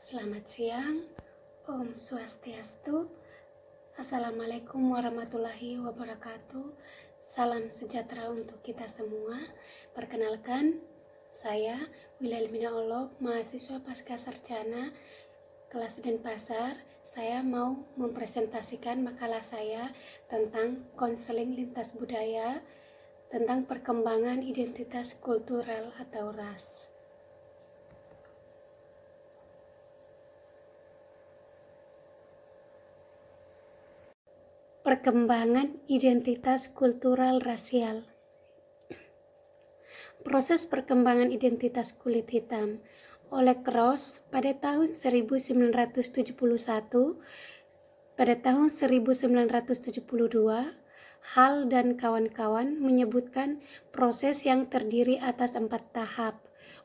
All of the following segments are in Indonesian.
Selamat siang, Om Swastiastu, Assalamualaikum warahmatullahi wabarakatuh. Salam sejahtera untuk kita semua. Perkenalkan, saya Wilhelmina Olok, mahasiswa Pasca Sarjana kelas Denpasar. Saya mau mempresentasikan makalah saya tentang konseling lintas budaya, tentang perkembangan identitas kultural atau ras. Perkembangan identitas kultural rasial. Proses perkembangan identitas kulit hitam oleh Cross pada tahun 1971, pada tahun 1972, Hall dan kawan-kawan menyebutkan proses yang terdiri atas 4 tahap.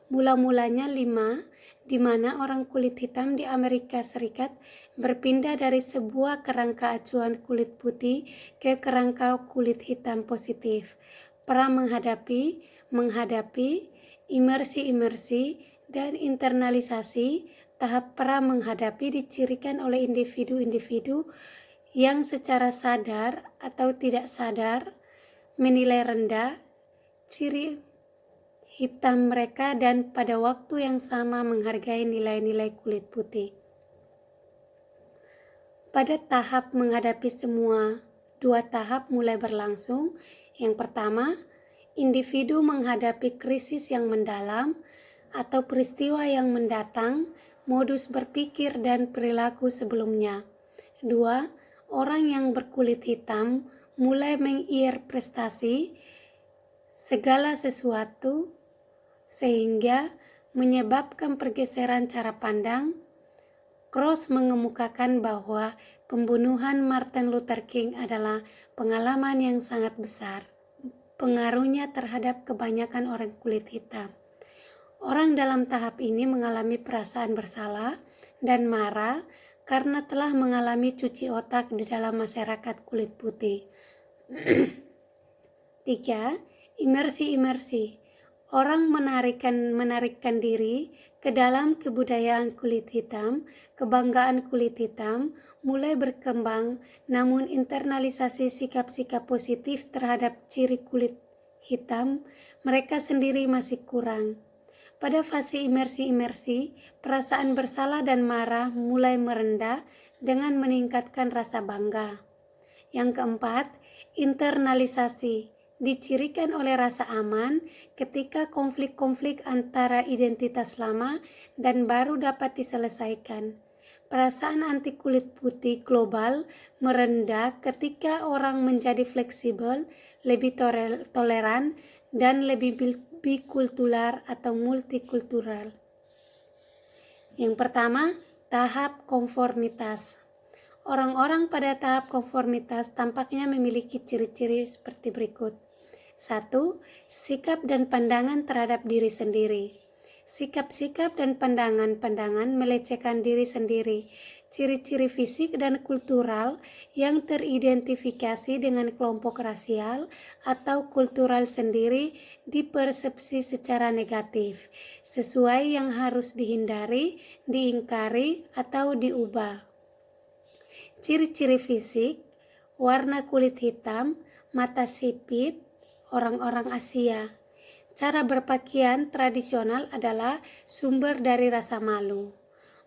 Mula-mulanya 5, di mana orang kulit hitam di Amerika Serikat berpindah dari sebuah kerangka acuan kulit putih ke kerangka kulit hitam positif. Menghadapi, imersi, dan internalisasi. Tahap pra-menghadapi dicirikan oleh individu-individu yang secara sadar atau tidak sadar menilai rendah ciri hitam mereka dan pada waktu yang sama menghargai nilai-nilai kulit putih. Pada tahap menghadapi semua 2 tahap mulai berlangsung. Yang pertama, individu menghadapi krisis yang mendalam atau peristiwa yang mendatang, modus berpikir dan perilaku sebelumnya. 2. Orang yang berkulit hitam mulai menginterpretasi segala sesuatu sehingga menyebabkan pergeseran cara pandang. Cross mengemukakan bahwa pembunuhan Martin Luther King adalah pengalaman yang sangat besar. Pengaruhnya terhadap kebanyakan orang kulit hitam. Orang dalam tahap ini mengalami perasaan bersalah dan marah karena telah mengalami cuci otak di dalam masyarakat kulit putih. 3. Imersi. Orang menarikkan diri ke dalam kebudayaan kulit hitam. Kebanggaan kulit hitam mulai berkembang, namun internalisasi sikap-sikap positif terhadap ciri kulit hitam mereka sendiri masih kurang. Pada fase imersi, perasaan bersalah dan marah mulai merendah dengan meningkatkan rasa bangga. Yang keempat, internalisasi dicirikan oleh rasa aman ketika konflik-konflik antara identitas lama dan baru dapat diselesaikan. Perasaan anti kulit putih global merendah ketika orang menjadi fleksibel, lebih toleran, dan lebih bikultural atau multikultural. Yang pertama, tahap konformitas. Orang-orang pada tahap konformitas tampaknya memiliki ciri-ciri seperti berikut. 1. Sikap dan pandangan terhadap diri sendiri. Sikap-sikap dan pandangan-pandangan melecehkan diri sendiri. Ciri-ciri fisik dan kultural yang teridentifikasi dengan kelompok rasial atau kultural sendiri dipersepsi secara negatif, sesuai yang harus dihindari, diingkari, atau diubah. Ciri-ciri fisik, warna kulit hitam, mata sipit, orang-orang Asia. Cara berpakaian tradisional adalah sumber dari rasa malu.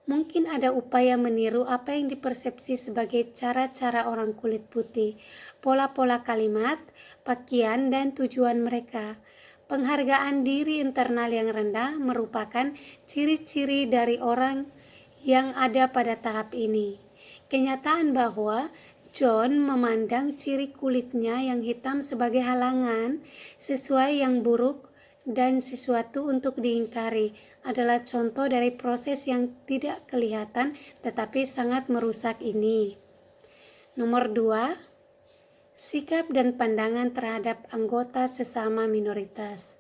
Mungkin ada upaya meniru apa yang dipersepsi sebagai cara-cara orang kulit putih, pola-pola kalimat, pakaian, dan tujuan mereka. Penghargaan diri internal yang rendah merupakan ciri-ciri dari orang yang ada pada tahap ini. Kenyataan bahwa John memandang ciri kulitnya yang hitam sebagai halangan, sesuai yang buruk, dan sesuatu untuk diingkari adalah contoh dari proses yang tidak kelihatan tetapi sangat merusak ini. Nomor 2, sikap dan pandangan terhadap anggota sesama minoritas.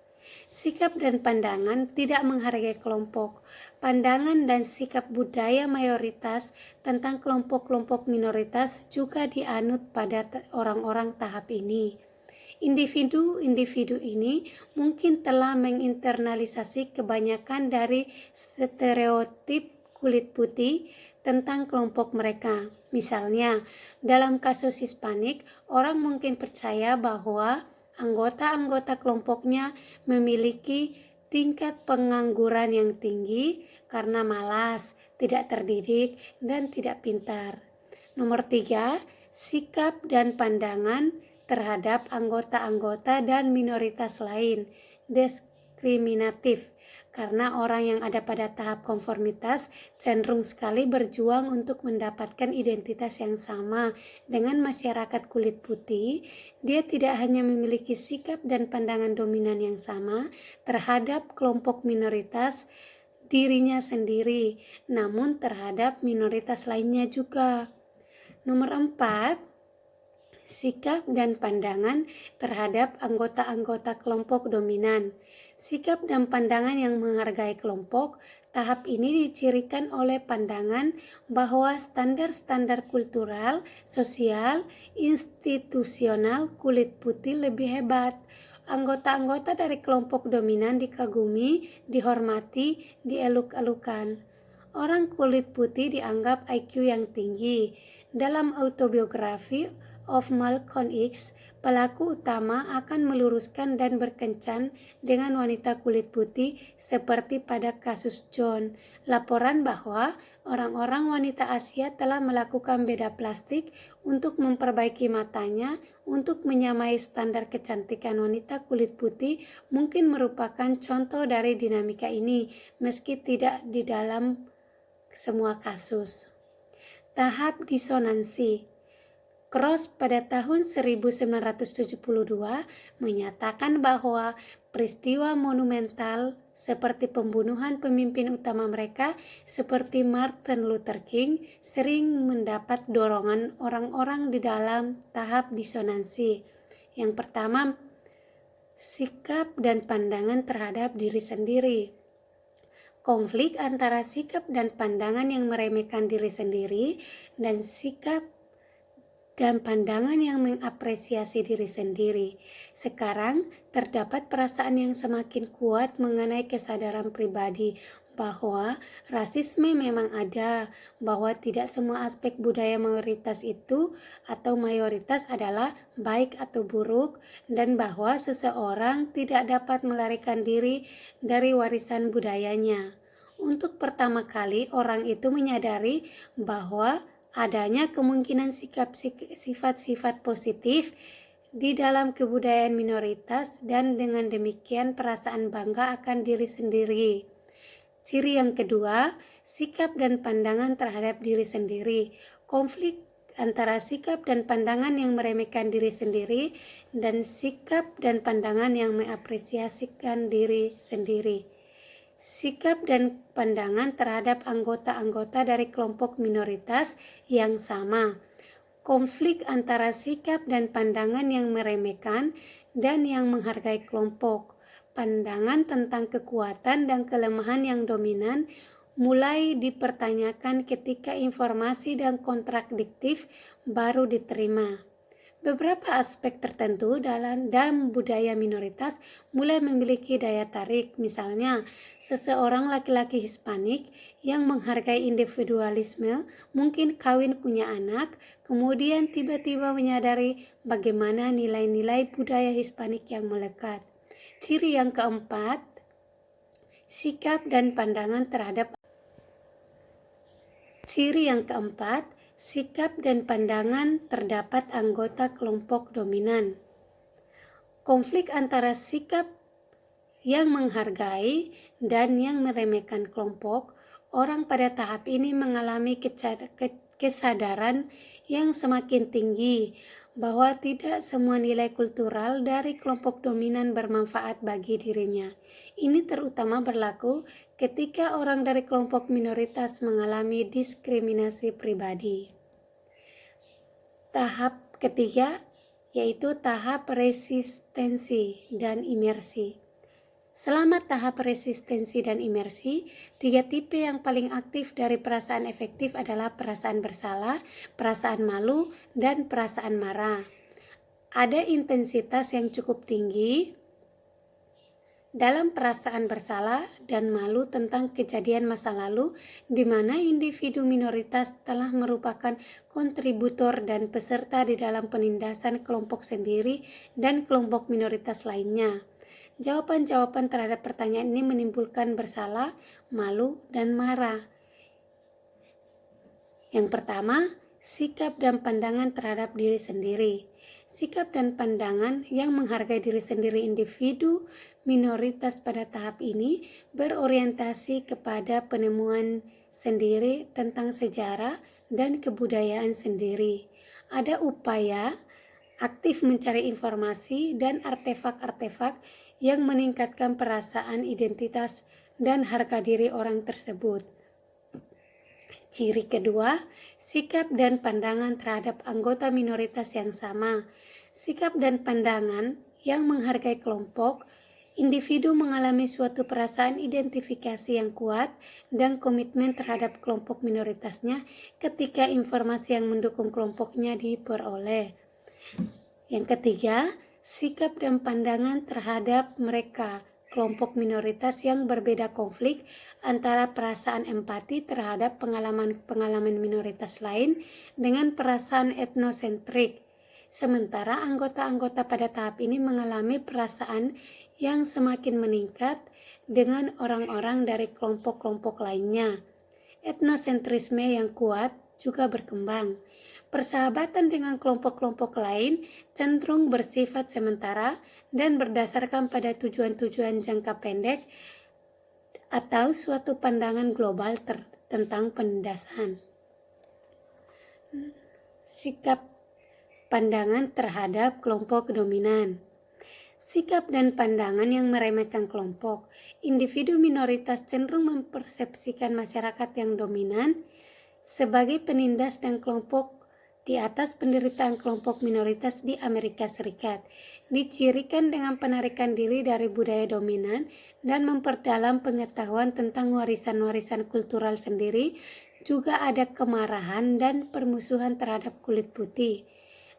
Sikap dan pandangan tidak menghargai kelompok. Pandangan dan sikap budaya mayoritas tentang kelompok-kelompok minoritas juga dianut pada orang-orang tahap ini. Individu-individu ini mungkin telah menginternalisasi kebanyakan dari stereotip kulit putih tentang kelompok mereka. Misalnya, dalam kasus Hispanik, orang mungkin percaya bahwa anggota-anggota kelompoknya memiliki tingkat pengangguran yang tinggi karena malas, tidak terdidik, dan tidak pintar. Nomor 3, sikap dan pandangan terhadap anggota-anggota dan minoritas lain, diskriminatif, karena orang yang ada pada tahap konformitas cenderung sekali berjuang untuk mendapatkan identitas yang sama dengan masyarakat kulit putih. Dia tidak hanya memiliki sikap dan pandangan dominan yang sama terhadap kelompok minoritas dirinya sendiri, namun terhadap minoritas lainnya juga. Nomor 4, sikap dan pandangan terhadap anggota-anggota kelompok dominan. Sikap dan pandangan yang menghargai kelompok, tahap ini dicirikan oleh pandangan bahwa standar-standar kultural, sosial, institusional kulit putih lebih hebat. Anggota-anggota dari kelompok dominan dikagumi, dihormati, dieluk-elukan. Orang kulit putih dianggap IQ yang tinggi. Dalam autobiografi of Malcolm X, pelaku utama akan meluruskan dan berkencan dengan wanita kulit putih seperti pada kasus John. Laporan bahwa orang-orang wanita Asia telah melakukan beda plastik untuk memperbaiki matanya untuk menyamai standar kecantikan wanita kulit putih mungkin merupakan contoh dari dinamika ini, meski tidak di dalam semua kasus. Tahap disonansi. Cross pada tahun 1972 menyatakan bahwa peristiwa monumental seperti pembunuhan pemimpin utama mereka seperti Martin Luther King sering mendapat dorongan orang-orang di dalam tahap disonansi. Yang pertama, sikap dan pandangan terhadap diri sendiri. Konflik antara sikap dan pandangan yang meremehkan diri sendiri dan sikap dan pandangan yang mengapresiasi diri sendiri. Sekarang terdapat perasaan yang semakin kuat mengenai kesadaran pribadi bahwa rasisme memang ada, bahwa tidak semua aspek budaya mayoritas itu atau mayoritas adalah baik atau buruk, dan bahwa seseorang tidak dapat melarikan diri dari warisan budayanya. Untuk pertama kali orang itu menyadari bahwa adanya kemungkinan sifat-sifat positif di dalam kebudayaan minoritas dan dengan demikian perasaan bangga akan diri sendiri. Ciri yang kedua, sikap dan pandangan terhadap diri sendiri. Konflik antara sikap dan pandangan yang meremehkan diri sendiri dan sikap dan pandangan yang mengapresiasikan diri sendiri. Sikap dan pandangan terhadap anggota-anggota dari kelompok minoritas yang sama. Konflik antara sikap dan pandangan yang meremehkan dan yang menghargai kelompok. Pandangan tentang kekuatan dan kelemahan yang dominan mulai dipertanyakan ketika informasi dan kontradiktif baru diterima. Beberapa aspek tertentu dalam budaya minoritas mulai memiliki daya tarik. Misalnya, seseorang laki-laki Hispanik yang menghargai individualisme mungkin kawin punya anak, kemudian tiba-tiba menyadari bagaimana nilai-nilai budaya Hispanik yang melekat. Ciri yang keempat, sikap dan pandangan terhadap sikap dan pandangan terdapat anggota kelompok dominan. Konflik antara sikap yang menghargai dan yang meremehkan kelompok, orang pada tahap ini mengalami kesadaran yang semakin tinggi bahwa tidak semua nilai kultural dari kelompok dominan bermanfaat bagi dirinya. Ini terutama berlaku ketika orang dari kelompok minoritas mengalami diskriminasi pribadi. Tahap ketiga yaitu tahap resistensi dan imersi. Selama tahap resistensi dan imersi, 3 tipe yang paling aktif dari perasaan efektif adalah perasaan bersalah, perasaan malu, dan perasaan marah. Ada intensitas yang cukup tinggi dalam perasaan bersalah dan malu tentang kejadian masa lalu di mana individu minoritas telah merupakan kontributor dan peserta di dalam penindasan kelompok sendiri dan kelompok minoritas lainnya. Jawaban-jawaban terhadap pertanyaan ini menimbulkan bersalah, malu, dan marah. Yang pertama, sikap dan pandangan terhadap diri sendiri. Sikap dan pandangan yang menghargai diri sendiri individu minoritas pada tahap ini berorientasi kepada penemuan sendiri tentang sejarah dan kebudayaan sendiri. Ada upaya aktif mencari informasi dan artefak-artefak yang meningkatkan perasaan identitas dan harga diri orang tersebut. Ciri kedua, sikap dan pandangan terhadap anggota minoritas yang sama. Sikap dan pandangan yang menghargai kelompok, individu mengalami suatu perasaan identifikasi yang kuat dan komitmen terhadap kelompok minoritasnya ketika informasi yang mendukung kelompoknya diperoleh. Yang ketiga, sikap dan pandangan terhadap mereka, kelompok minoritas yang berbeda konflik antara perasaan empati terhadap pengalaman minoritas lain dengan perasaan etnosentrik. Sementara anggota-anggota pada tahap ini mengalami perasaan yang semakin meningkat dengan orang-orang dari kelompok-kelompok lainnya. Etnosentrisme yang kuat juga berkembang. Persahabatan dengan kelompok-kelompok lain cenderung bersifat sementara dan berdasarkan pada tujuan-tujuan jangka pendek atau suatu pandangan global tentang penindasan. Sikap pandangan terhadap kelompok dominan. Sikap dan pandangan yang meremehkan kelompok. Individu minoritas cenderung mempersepsikan masyarakat yang dominan sebagai penindas dan kelompok di atas penderitaan kelompok minoritas di Amerika Serikat, dicirikan dengan penarikan diri dari budaya dominan dan memperdalam pengetahuan tentang warisan-warisan kultural sendiri. Juga ada kemarahan dan permusuhan terhadap kulit putih.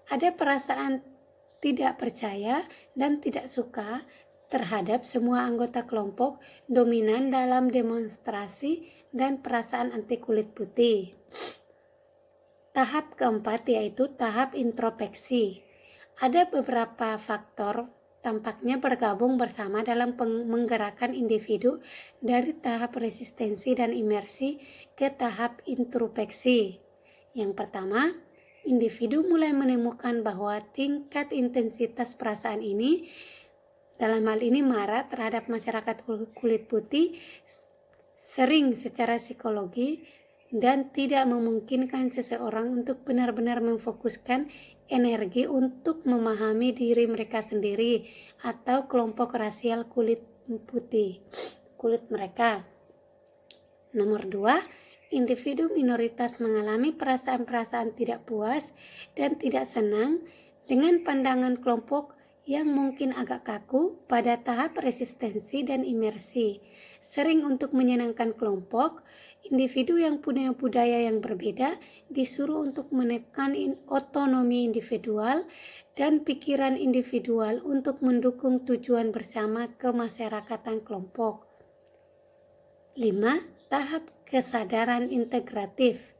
Ada perasaan tidak percaya dan tidak suka terhadap semua anggota kelompok dominan dalam demonstrasi dan perasaan anti kulit putih. Tahap keempat yaitu tahap introspeksi. Ada beberapa faktor tampaknya bergabung bersama dalam menggerakkan individu dari tahap resistensi dan imersi ke tahap introspeksi. Yang pertama, individu mulai menemukan bahwa tingkat intensitas perasaan ini, dalam hal ini marah terhadap masyarakat kulit putih, sering secara psikologi dan tidak memungkinkan seseorang untuk benar-benar memfokuskan energi untuk memahami diri mereka sendiri atau kelompok rasial kulit mereka. Nomor 2, individu minoritas mengalami perasaan-perasaan tidak puas dan tidak senang dengan pandangan kelompok yang mungkin agak kaku pada tahap resistensi dan imersi. Sering untuk menyenangkan kelompok, individu yang punya budaya yang berbeda disuruh untuk menekan otonomi individual dan pikiran individual untuk mendukung tujuan bersama kemasyarakatan kelompok. 5. Tahap kesadaran integratif.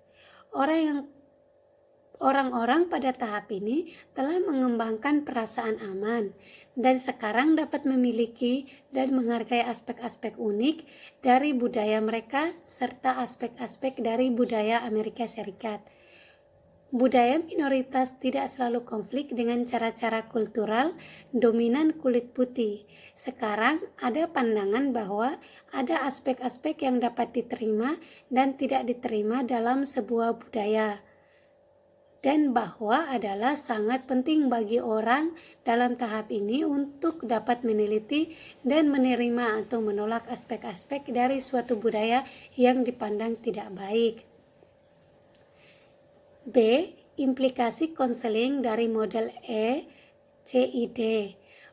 Orang-orang pada tahap ini telah mengembangkan perasaan aman dan sekarang dapat memiliki dan menghargai aspek-aspek unik dari budaya mereka serta aspek-aspek dari budaya Amerika Serikat. Budaya minoritas tidak selalu konflik dengan cara-cara kultural dominan kulit putih. Sekarang ada pandangan bahwa ada aspek-aspek yang dapat diterima dan tidak diterima dalam sebuah budaya, dan bahwa adalah sangat penting bagi orang dalam tahap ini untuk dapat meneliti dan menerima atau menolak aspek-aspek dari suatu budaya yang dipandang tidak baik. B. Implikasi konseling dari model ECID.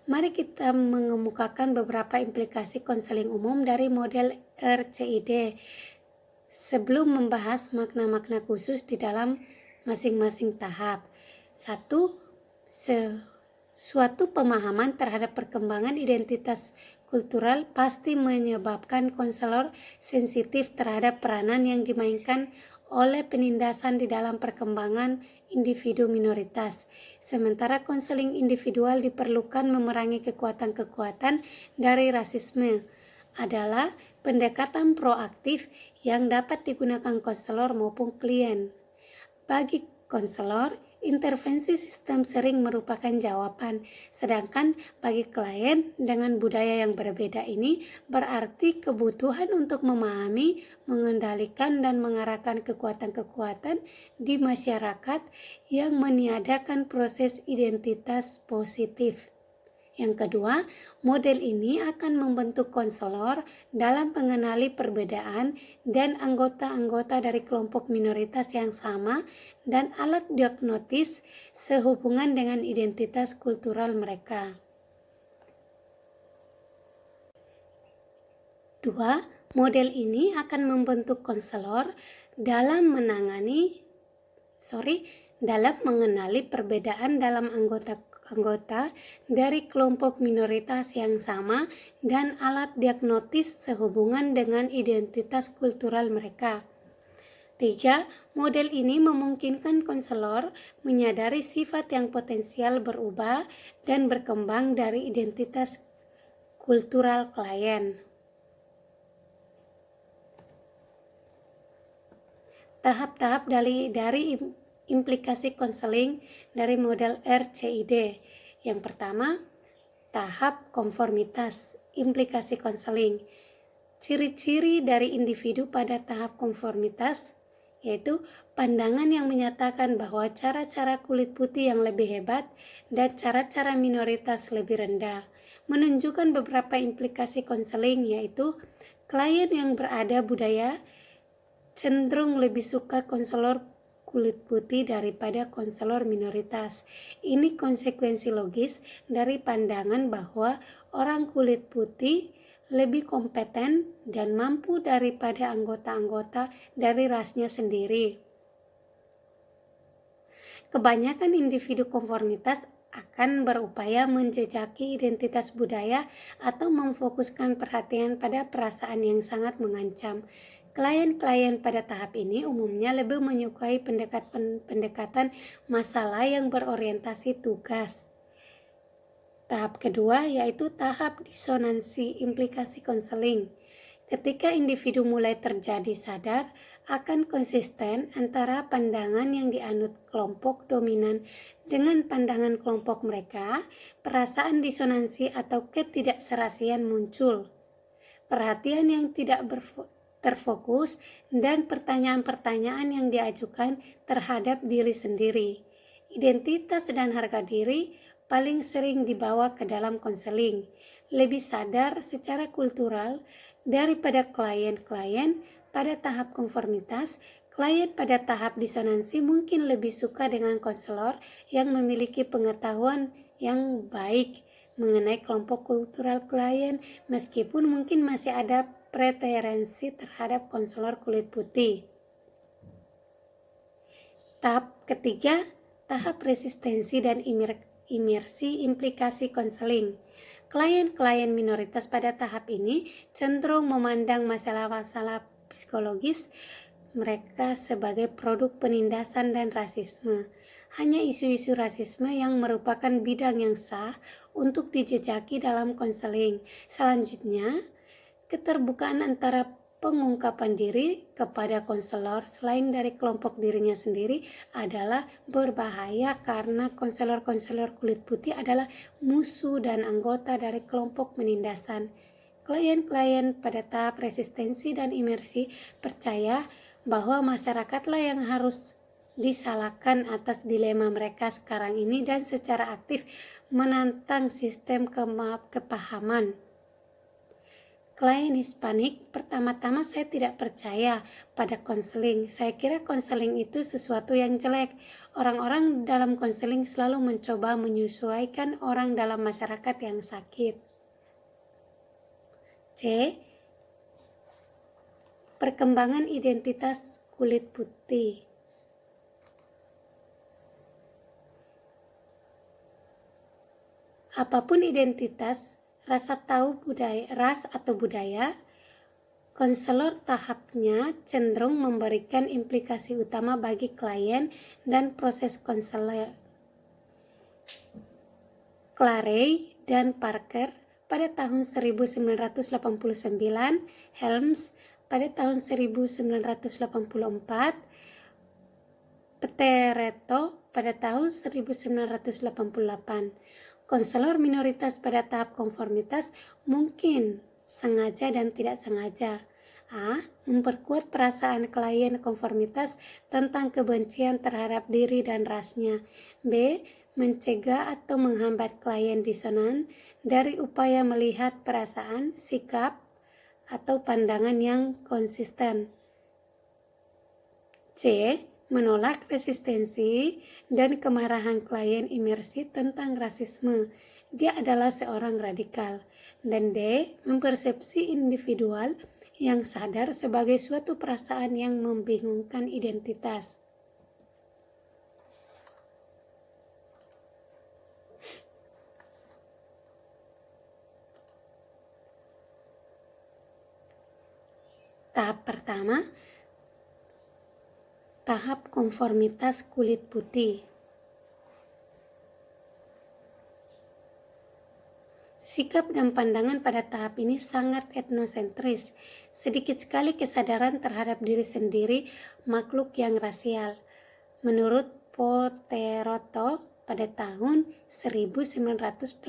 Mari kita mengemukakan beberapa implikasi konseling umum dari model RCID sebelum membahas makna-makna khusus di dalam masing-masing tahap. 1. Suatu pemahaman terhadap perkembangan identitas kultural pasti menyebabkan konselor sensitif terhadap peranan yang dimainkan oleh penindasan di dalam perkembangan individu minoritas. Sementara konseling individual diperlukan memerangi kekuatan-kekuatan dari rasisme adalah pendekatan proaktif yang dapat digunakan konselor maupun klien. Bagi konselor, intervensi sistem sering merupakan jawaban, sedangkan bagi klien dengan budaya yang berbeda ini berarti kebutuhan untuk memahami, mengendalikan, dan mengarahkan kekuatan-kekuatan di masyarakat yang meniadakan proses identitas positif. Yang kedua, model ini akan membentuk konselor dalam mengenali perbedaan dan anggota-anggota dari kelompok minoritas yang sama dan alat diagnosis sehubungan dengan identitas kultural mereka. 2. Model ini akan membentuk konselor dalam mengenali perbedaan dalam anggota dari kelompok minoritas yang sama dan alat diagnosis sehubungan dengan identitas kultural mereka. 3. Model ini memungkinkan konselor menyadari sifat yang potensial berubah dan berkembang dari identitas kultural klien. Tahap-tahap dari implikasi konseling dari model RCID. Yang pertama, tahap konformitas, implikasi konseling. Ciri-ciri dari individu pada tahap konformitas yaitu pandangan yang menyatakan bahwa cara-cara kulit putih yang lebih hebat dan cara-cara minoritas lebih rendah. Menunjukkan beberapa implikasi konseling yaitu klien yang berada budaya cenderung lebih suka konselor kulit putih daripada konselor minoritas. Ini konsekuensi logis dari pandangan bahwa orang kulit putih lebih kompeten dan mampu daripada anggota-anggota dari rasnya sendiri. Kebanyakan individu konformitas akan berupaya menjejaki identitas budaya atau memfokuskan perhatian pada perasaan yang sangat mengancam. Klien-klien pada tahap ini umumnya lebih menyukai pendekatan masalah yang berorientasi tugas. Tahap kedua yaitu tahap disonansi implikasi konseling. Ketika individu mulai terjadi sadar akan konsisten antara pandangan yang dianut kelompok dominan dengan pandangan kelompok mereka, perasaan disonansi atau ketidakserasian muncul. Perhatian yang tidak terfokus dan pertanyaan-pertanyaan yang diajukan terhadap diri sendiri. Identitas dan harga diri paling sering dibawa ke dalam konseling. Lebih sadar secara kultural daripada klien-klien pada tahap konformitas, klien pada tahap disonansi mungkin lebih suka dengan konselor yang memiliki pengetahuan yang baik mengenai kelompok kultural klien, meskipun mungkin masih ada preferensi terhadap konselor kulit putih. Tahap ketiga, tahap resistensi dan imersi implikasi konseling. Klien-klien minoritas pada tahap ini cenderung memandang masalah-masalah psikologis mereka sebagai produk penindasan dan rasisme. Hanya isu-isu rasisme yang merupakan bidang yang sah untuk dijejaki dalam konseling. Selanjutnya, keterbukaan antara pengungkapan diri kepada konselor selain dari kelompok dirinya sendiri adalah berbahaya karena konselor-konselor kulit putih adalah musuh dan anggota dari kelompok penindasan. Klien-klien pada tahap resistensi dan imersi percaya bahwa masyarakatlah yang harus disalahkan atas dilema mereka sekarang ini dan secara aktif menantang sistem kepahaman. Klien Hispanik, pertama-tama saya tidak percaya pada konseling. Saya kira konseling itu sesuatu yang jelek. Orang-orang dalam konseling selalu mencoba menyesuaikan orang dalam masyarakat yang sakit. C. Perkembangan identitas kulit putih. Apapun identitas, rasa tahu budaya, ras atau budaya, konselor tahapnya cenderung memberikan implikasi utama bagi klien dan proses konselor. Clarey dan Parker pada tahun 1989, Helms pada tahun 1984, Petereto pada tahun 1988. Konselor minoritas pada tahap konformitas mungkin sengaja dan tidak sengaja. A. Memperkuat perasaan klien konformitas tentang kebencian terhadap diri dan rasnya. B. Mencegah atau menghambat klien disonan dari upaya melihat perasaan, sikap, atau pandangan yang konsisten. C. Menolak resistensi dan kemarahan klien imersi tentang rasisme. Dia adalah seorang radikal. Dan D. Mempersepsi individual yang sadar sebagai suatu perasaan yang membingungkan identitas. Tahap pertama, tahap konformitas kulit putih. Sikap dan pandangan pada tahap ini sangat etnosentris. Sedikit sekali kesadaran terhadap diri sendiri makhluk yang rasial. Menurut Poteroto pada tahun 1988,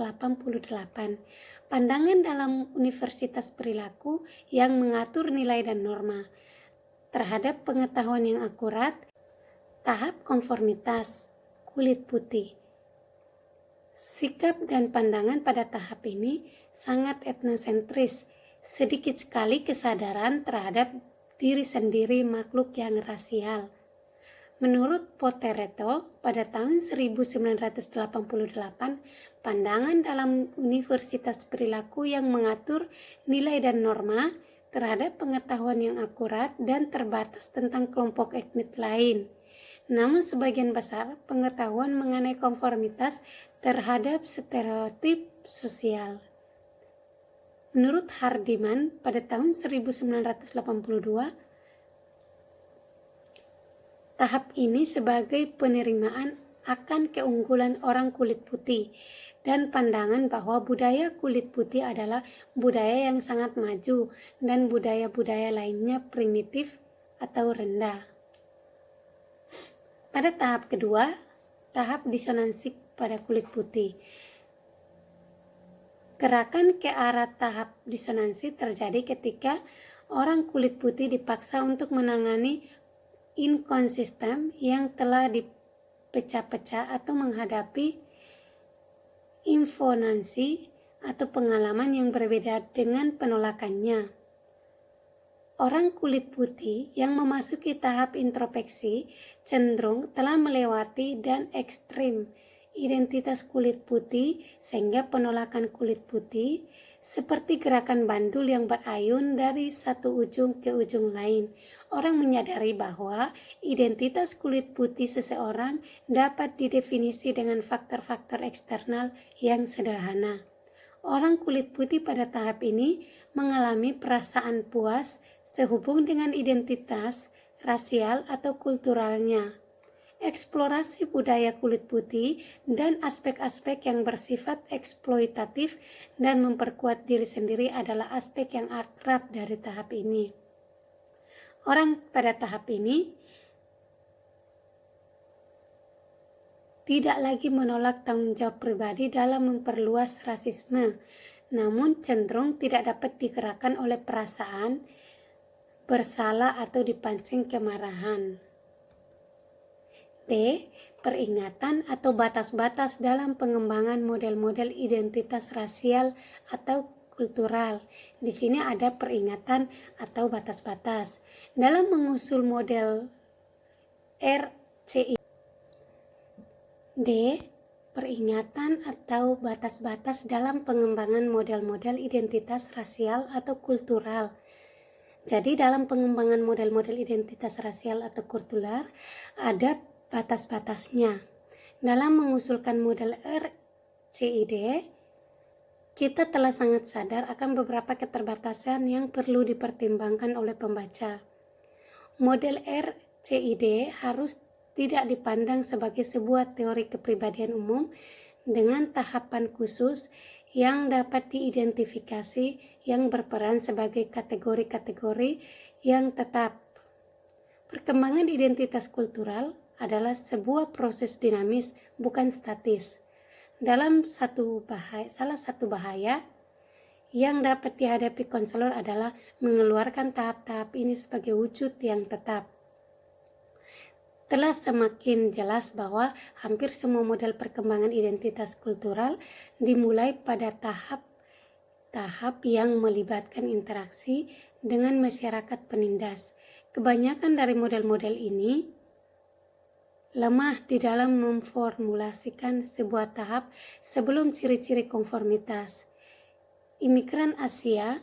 pandangan dalam Universitas Perilaku yang mengatur nilai dan norma terhadap pengetahuan yang akurat, tahap konformitas kulit putih. Sikap dan pandangan pada tahap ini sangat etnosentris, sedikit sekali kesadaran terhadap diri sendiri makhluk yang rasial. Menurut Potereto pada tahun 1988, pandangan dalam Universitas Perilaku yang mengatur nilai dan norma terhadap pengetahuan yang akurat dan terbatas tentang kelompok etnik lain. Namun sebagian besar pengetahuan mengenai konformitas terhadap stereotip sosial. Menurut Hardiman pada tahun 1982, tahap ini sebagai penerimaan akan keunggulan orang kulit putih dan pandangan bahwa budaya kulit putih adalah budaya yang sangat maju dan budaya-budaya lainnya primitif atau rendah. Pada tahap kedua, tahap disonansi pada kulit putih. Gerakan ke arah tahap disonansi terjadi ketika orang kulit putih dipaksa untuk menangani inkonsisten yang telah dipecah-pecah atau menghadapi infonansi atau pengalaman yang berbeda dengan penolakannya. Orang kulit putih yang memasuki tahap introspeksi cenderung telah melewati dan ekstrim identitas kulit putih sehingga penolakan kulit putih seperti gerakan bandul yang berayun dari satu ujung ke ujung lain. Orang menyadari bahwa identitas kulit putih seseorang dapat didefinisi dengan faktor-faktor eksternal yang sederhana. Orang kulit putih pada tahap ini mengalami perasaan puas sehubung dengan identitas rasial atau kulturalnya. Eksplorasi budaya kulit putih dan aspek-aspek yang bersifat eksploitatif dan memperkuat diri sendiri adalah aspek yang akrab dari tahap ini. Orang pada tahap ini tidak lagi menolak tanggung jawab pribadi dalam memperluas rasisme, namun cenderung tidak dapat digerakkan oleh perasaan bersalah atau dipancing kemarahan. D. Peringatan atau batas-batas dalam pengembangan model-model identitas rasial atau kultural. Di sini ada peringatan atau batas-batas. Dalam mengusul model RCI. D. Peringatan atau batas-batas dalam pengembangan model-model identitas rasial atau kultural. Jadi dalam pengembangan model-model identitas rasial atau kultural ada batas-batasnya. Dalam mengusulkan model RCID, Kita telah sangat sadar akan beberapa keterbatasan yang perlu dipertimbangkan oleh pembaca. Model RCID harus tidak dipandang sebagai sebuah teori kepribadian umum dengan tahapan khusus yang dapat diidentifikasi yang berperan sebagai kategori-kategori yang tetap. Perkembangan identitas kultural adalah sebuah proses dinamis, bukan statis. Salah satu bahaya yang dapat dihadapi konselor adalah mengeluarkan tahap-tahap ini sebagai wujud yang tetap. Telah semakin jelas bahwa hampir semua model perkembangan identitas kultural dimulai pada tahap yang melibatkan interaksi dengan masyarakat penindas. Kebanyakan dari model-model ini lemah di dalam memformulasikan sebuah tahap sebelum ciri-ciri konformitas. Imigran Asia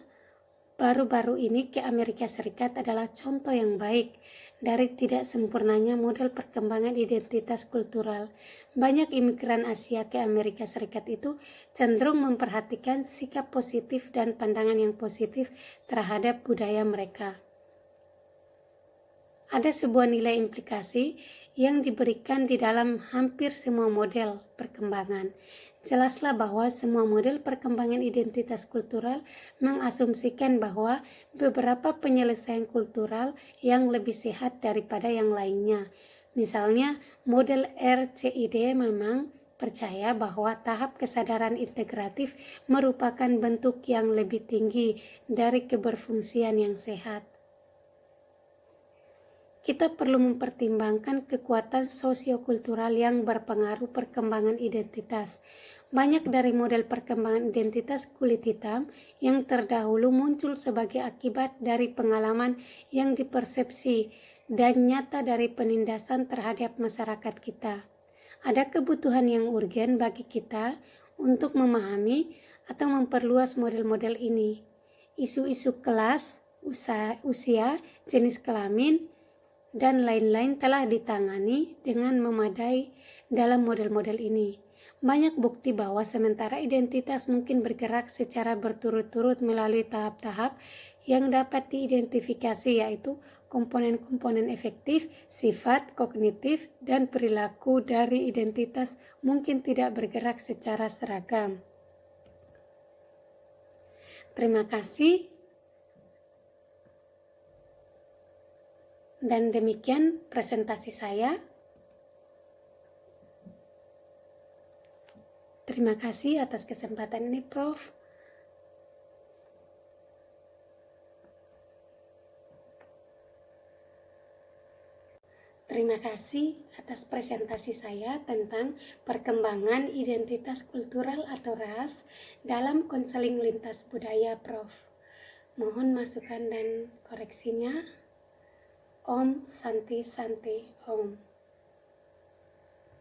baru-baru ini ke Amerika Serikat adalah contoh yang baik dari tidak sempurnanya model perkembangan identitas kultural. Banyak imigran Asia ke Amerika Serikat itu cenderung memperhatikan sikap positif dan pandangan yang positif terhadap budaya mereka. Ada sebuah nilai implikasi yang diberikan di dalam hampir semua model perkembangan. Jelaslah bahwa semua model perkembangan identitas kultural mengasumsikan bahwa beberapa penyelesaian kultural yang lebih sehat daripada yang lainnya. Misalnya, model RCID memang percaya bahwa tahap kesadaran integratif merupakan bentuk yang lebih tinggi dari keberfungsian yang sehat. Kita perlu mempertimbangkan kekuatan sosiokultural yang berpengaruh perkembangan identitas. Banyak dari model perkembangan identitas kulit hitam yang terdahulu muncul sebagai akibat dari pengalaman yang dipersepsi dan nyata dari penindasan terhadap masyarakat kita. Ada kebutuhan yang urgen bagi kita untuk memahami atau memperluas model-model ini. Isu-isu kelas, usia, jenis kelamin, dan lain-lain telah ditangani dengan memadai dalam model-model ini. Banyak bukti bahwa sementara identitas mungkin bergerak secara berturut-turut melalui tahap-tahap yang dapat diidentifikasi, yaitu komponen-komponen efektif, sifat, kognitif, dan perilaku dari identitas mungkin tidak bergerak secara seragam. Terima kasih. Dan demikian presentasi saya. Terima kasih atas kesempatan ini, Prof. Terima kasih atas presentasi saya tentang perkembangan identitas kultural atau ras dalam konseling lintas budaya, Prof. Mohon masukan dan koreksinya. Om Santi Santi Om.